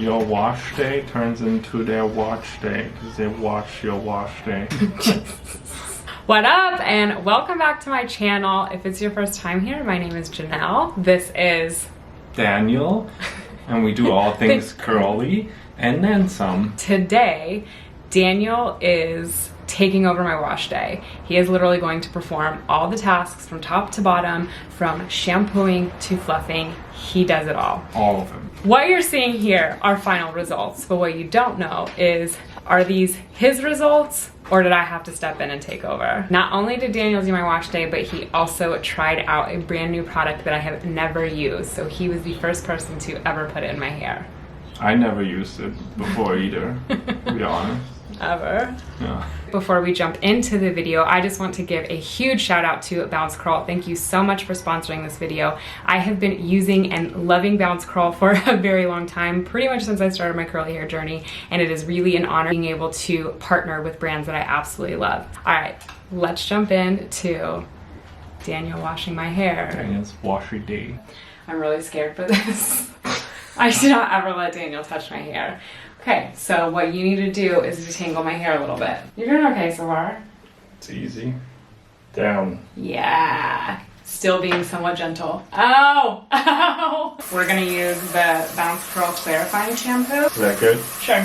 Your wash day turns into their watch day because they watch your wash day. What up, and welcome back to my channel. If it's your first time here, my name is Jannelle. This is Daniel, and we do all things curly and then some. Today, Daniel is taking over my wash day. He is literally going to perform all the tasks from top to bottom, from shampooing to fluffing. He does it all. All of them. What you're seeing here are final results, but what you don't know is, are these his results or did I have to step in and take over? Not only did Daniel do my wash day, but he also tried out a brand new product that I have never used. So he was the first person to ever put it in my hair. I never used it before either, to be honest. Ever. Yeah. Before we jump into the video, I just want to give a huge shout out to Bounce Curl. Thank you so much for sponsoring this video. I have been using and loving Bounce Curl for a very long time, pretty much since I started my curly hair journey, and it is really an honor being able to partner with brands that I absolutely love. All right, let's jump into Daniel washing my hair. Daniel's washy day. I'm really scared for this. I should not ever let Daniel touch my hair. Okay, so what you need to do is detangle my hair a little bit. You're doing okay so far? It's easy. Down. Yeah. Still being somewhat gentle. Oh! Ow! We're gonna use the Bounce Curl Clarifying Shampoo. Is that good? Sure.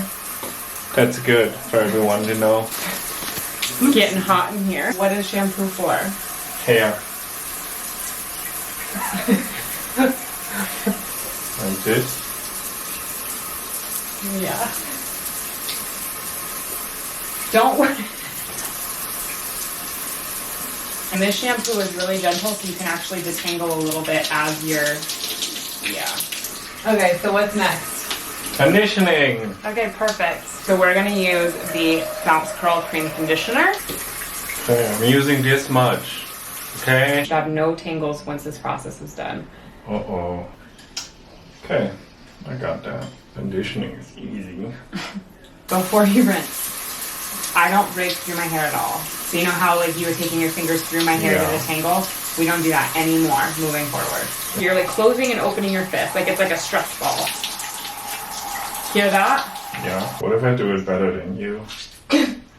That's good for everyone to know. Getting hot in here. What is shampoo for? Hair. Like this. Yeah. Don't worry. And this shampoo is really gentle, so you can actually detangle a little bit as you're, yeah. Okay, so what's next? Conditioning. Okay, perfect. So we're gonna use the Bounce Curl Cream Conditioner. Okay, I'm using this much. Okay. You should have no tangles once this process is done. Uh-oh. Okay, I got that. Conditioning is easy. Before you rinse, I don't rake through my hair at all. So you know how like you were taking your fingers through my hair to detangle? We don't do that anymore moving forward. You're like closing and opening your fist, like it's like a stretch ball. Hear that? Yeah. What if I do it better than you?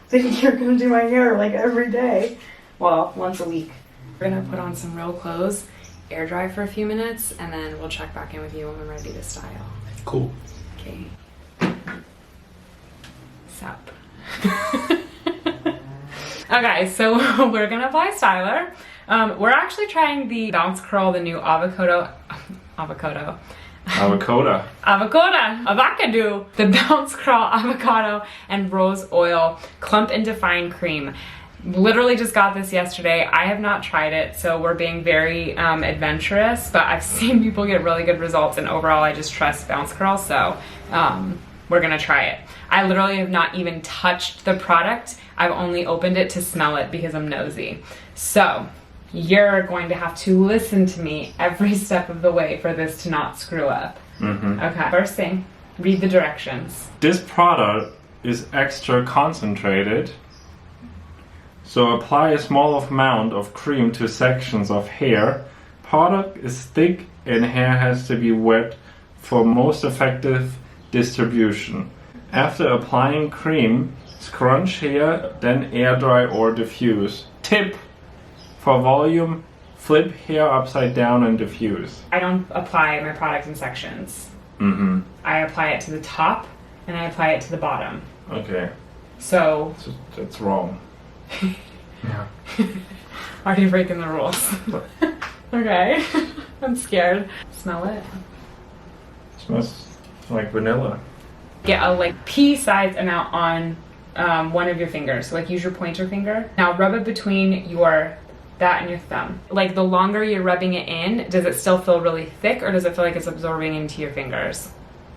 Think you're gonna do my hair like every day. Well, once a week. We're gonna put on some real clothes, air dry for a few minutes, and then we'll check back in with you when we're ready to style. Cool. Okay. Sup. Okay, so we're gonna apply styler. We're actually trying the Bounce Curl, the new Avocado, the Bounce Curl Avocado and Rose Oil Clump and Define Cream. Literally just got this yesterday. I have not tried it, so we're being very adventurous, but I've seen people get really good results, and overall I just trust Bounce Curl, so we're gonna try it. I literally have not even touched the product. I've only opened it to smell it because I'm nosy. So you're going to have to listen to me every step of the way for this to not screw up. Okay, first thing, read the directions. This product is extra concentrated. So apply a small amount of cream to sections of hair. Product is thick and hair has to be wet for most effective distribution. After applying cream, scrunch hair, then air dry or diffuse. Tip: for volume, flip hair upside down and diffuse. I don't apply my product in sections. I apply it to the top and I apply it to the bottom. Okay. So that's wrong. Yeah. Already breaking the rules. Okay. I'm scared. Smell it. Smells like vanilla. Get a like pea-sized amount on one of your fingers. So like use your pointer finger. Now rub it between that and your thumb. Like the longer you're rubbing it in, does it still feel really thick or does it feel like it's absorbing into your fingers?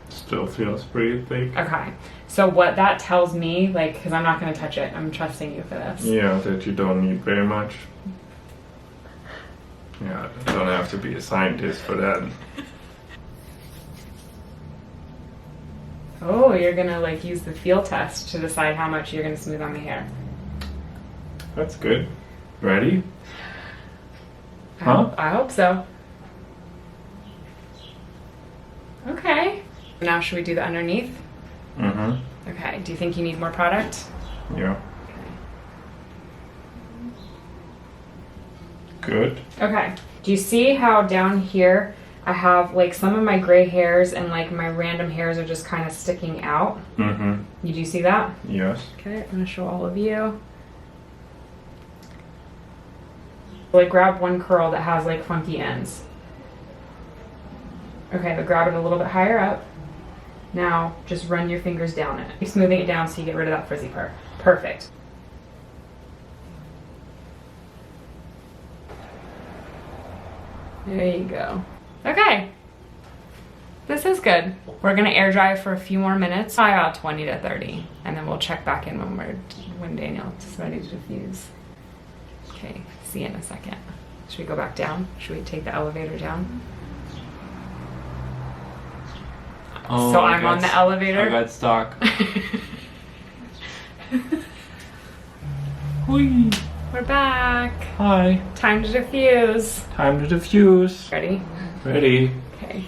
Still feels pretty thick. Okay. So what that tells me, like, because I'm not going to touch it, I'm trusting you for this. Yeah, that you don't need very much. Yeah, you don't have to be a scientist for that. Oh, you're going to like use the feel test to decide how much you're going to smooth on the hair. That's good. Ready? I hope so. Okay. Now should we do the underneath? Mm-hmm. Okay, do you think you need more product? Yeah. Good. Okay, do you see how down here I have like some of my gray hairs and like my random hairs are just kind of sticking out? Mm-hmm. You do see that? Yes. Okay, I'm gonna show all of you. Like grab one curl that has like funky ends. Okay, but grab it a little bit higher up. Now just run your fingers down it. Keep smoothing it down so you get rid of that frizzy part. Perfect. There you go. Okay. This is good. We're gonna air dry for a few more minutes, probably about 20 to 30, and then we'll check back in when Daniel is ready to diffuse. Okay, see you in a second. Should we go back down? Should we take the elevator down? Oh, so I'm on the elevator. I got stuck. Whee! We're back. Hi. Time to diffuse. Time to diffuse. Ready? Ready. Okay.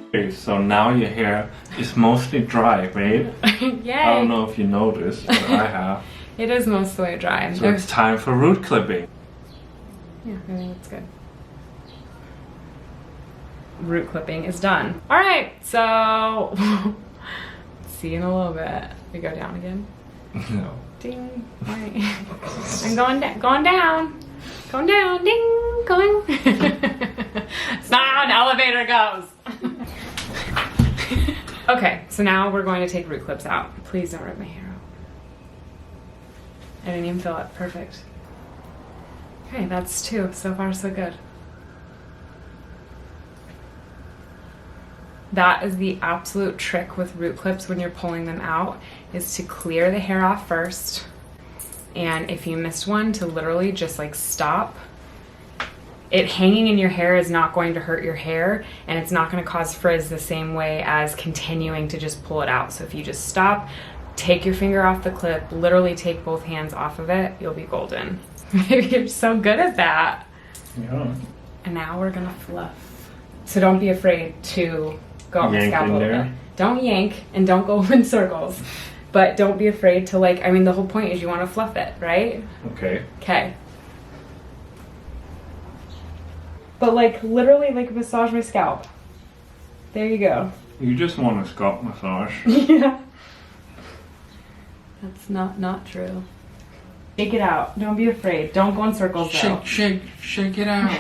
Okay, so now your hair is mostly dry, right? Yay. I don't know if you noticed, but I have. It is mostly dry. So it's time for root clipping. Yeah, I think that's good. Root clipping is done. All right, so see you in a little bit. We go down again. No. Ding. All right. I'm going down. Going down. Going down. Ding. Going. It's not how an elevator goes. Okay, so now we're going to take root clips out. Please don't rip my hair out. I didn't even feel it. Perfect. Okay, that's 2. So far, so good. That is the absolute trick with root clips when you're pulling them out, is to clear the hair off first. And if you missed one, to literally just like stop. It hanging in your hair is not going to hurt your hair, and it's not going to cause frizz the same way as continuing to just pull it out. So if you just stop, take your finger off the clip, literally take both hands off of it, you'll be golden. You're so good at that. Yeah. And now we're gonna fluff. So don't be afraid to go up my scalp a little bit. Don't yank and don't go in circles. But don't be afraid to like, I mean, the whole point is you want to fluff it, right? Okay. Okay. But like literally like massage my scalp. There you go. You just want a scalp massage. Yeah. That's not true. Shake it out. Don't be afraid. Don't go in circles though. Shake it out.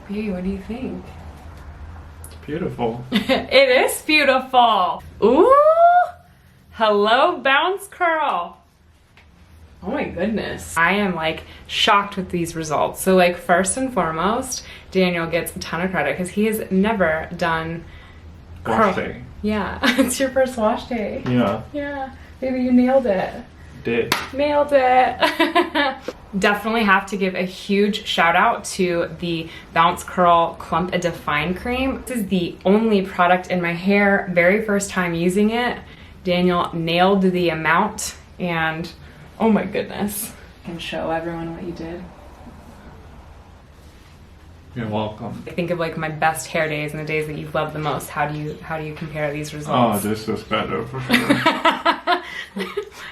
Hey, what do you think? It's beautiful. It is beautiful. Ooh! Hello, bounce curl. Oh my goodness. I am like shocked with these results. So like first and foremost, Daniel gets a ton of credit because he has never done Wash day. Yeah, it's your first wash day. Yeah. Yeah, baby, you nailed it. Did. Nailed it. Definitely have to give a huge shout out to the Bounce Curl Clump and Define Cream. This is the only product in my hair. Very first time using it. Daniel nailed the amount, and oh my goodness. I can show everyone what you did. You're welcome. Think of like my best hair days and the days that you've loved the most. How do you compare these Oh, results? this is better for sure.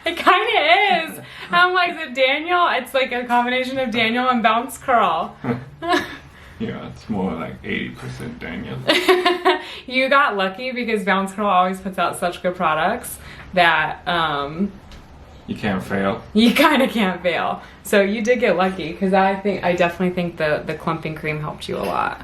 It kind of is. I'm like, the Daniel, it's like a combination of Daniel and Bounce Curl. Yeah, it's more like 80% Daniel. You got lucky because Bounce Curl always puts out such good products that You can't fail. you kind of can't fail. So you did get lucky because I definitely think the clumping cream helped you a lot.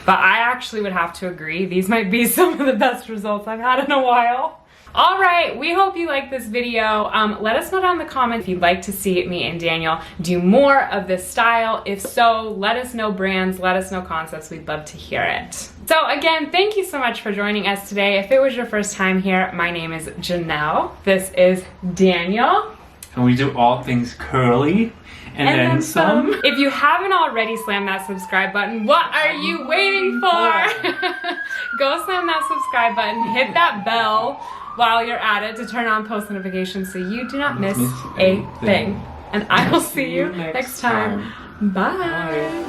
But I actually would have to agree. These might be some of the best results I've had in a while. All right, we hope you liked this video. Let us know down in the comments if you'd like to see me and Daniel do more of this style. If so, let us know brands, let us know concepts. We'd love to hear it. So again, thank you so much for joining us today. If it was your first time here, my name is Jannelle. This is Daniel. And we do all things curly and then some. If you haven't already slammed that subscribe button, what are you waiting for? Go slam that subscribe button, hit that bell while you're at it to turn on post notifications so you do not miss a thing. And I will see you next time. Bye.